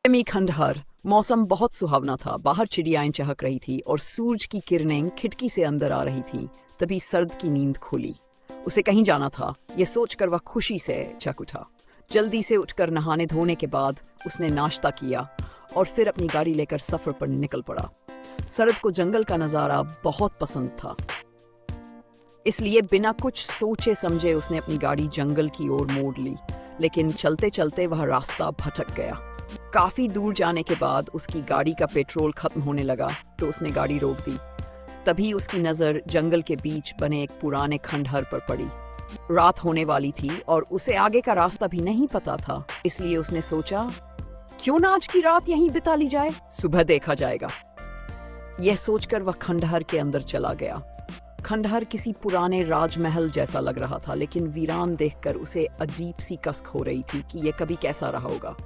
मी खंडहर। मौसम बहुत सुहावना था। बाहर चिड़ियाएं चहक रही थी और सूरज की किरणें खिड़की से अंदर आ रही थी। तभी सर्द की नींद खुली। उसे कहीं जाना था, यह सोचकर वह खुशी से जग उठा। जल्दी से उठकर नहाने धोने के बाद उसने नाश्ता किया और फिर अपनी गाड़ी लेकर सफर पर निकल पड़ा। सर्द को जंगल का नजारा बहुत पसंद था, इसलिए बिना कुछ सोचे समझे उसने अपनी गाड़ी जंगल की ओर मोड़ ली। लेकिन चलते चलते वह रास्ता भटक गया। काफी दूर जाने के बाद उसकी गाड़ी का पेट्रोल खत्म होने लगा तो उसने गाड़ी रोक दी। तभी उसकी नजर जंगल के बीच बने एक पुराने खंडहर पर पड़ी। रात होने वाली थी और उसे आगे का रास्ता भी नहीं पता था, इसलिए उसने सोचा क्यों ना आज की रात यहीं बिता ली जाए, सुबह देखा जाएगा। यह सोचकर वह खंडहर के अंदर चला गया। खंडहर किसी पुराने राजमहल जैसा लग रहा था, लेकिन वीरान देखकर उसे अजीब सी कसक हो रही थी कि यह कभी कैसा रहा होगा।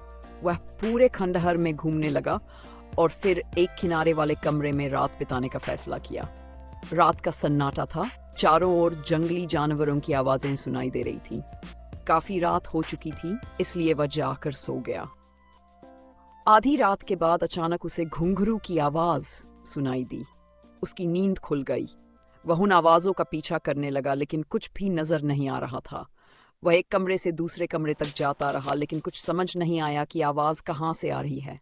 वह पूरे खंडहर में घूमने लगा और फिर एक किनारे वाले कमरे में रात बिताने का फैसला किया। रात का सन्नाटा था, चारों ओर जंगली जानवरों की आवाजें सुनाई दे रही थी। काफी रात हो चुकी थी, इसलिए वह जाकर सो गया। आधी रात के बाद अचानक उसे घुंघरू की आवाज सुनाई दी। उसकी नींद खुल गई। वह उन आवाजों का पीछा करने लगा, लेकिन कुछ भी नजर नहीं आ रहा था। वह एक कमरे से दूसरे कमरे तक जाता रहा, लेकिन कुछ समझ नहीं आया कि आवाज कहाँ से आ रही है।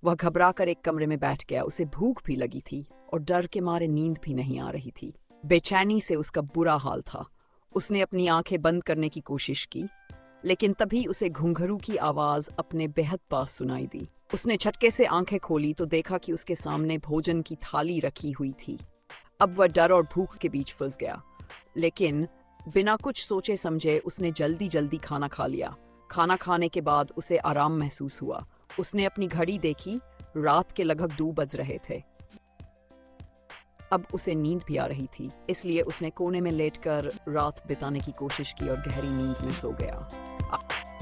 वह घबराकर एक कमरे में बैठ गया। उसे भूख भी लगी थी और डर के मारे नींद भी नहीं आ रही थी। बेचैनी से उसका बुरा हाल था। उसने अपनी आंखें बंद करने की कोशिश की, लेकिन तभी उसे घुंघरू की आवाज अपने बेहद पास सुनाई दी। उसने झटके से आंखें खोली तो देखा कि उसके सामने भोजन की थाली रखी हुई थी। अब वह डर और भूख के बीच फंस गया, लेकिन बिना कुछ सोचे समझे उसने जल्दी जल्दी खाना खा लिया। खाना खाने के बाद उसे आराम महसूस हुआ। उसने अपनी घड़ी देखी, रात के लगभग 2 बज रहे थे। अब उसे नींद भी आ रही थी, इसलिए उसने कोने में लेटकर रात बिताने की कोशिश की और गहरी नींद में सो गया।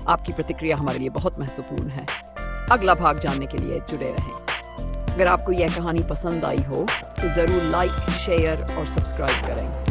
आपकी प्रतिक्रिया हमारे लिए बहुत महत्वपूर्ण है। अगला भाग जानने के लिए जुड़े रहें। अगर आपको यह कहानी पसंद आई हो तो जरूर लाइक, शेयर और सब्सक्राइब करें।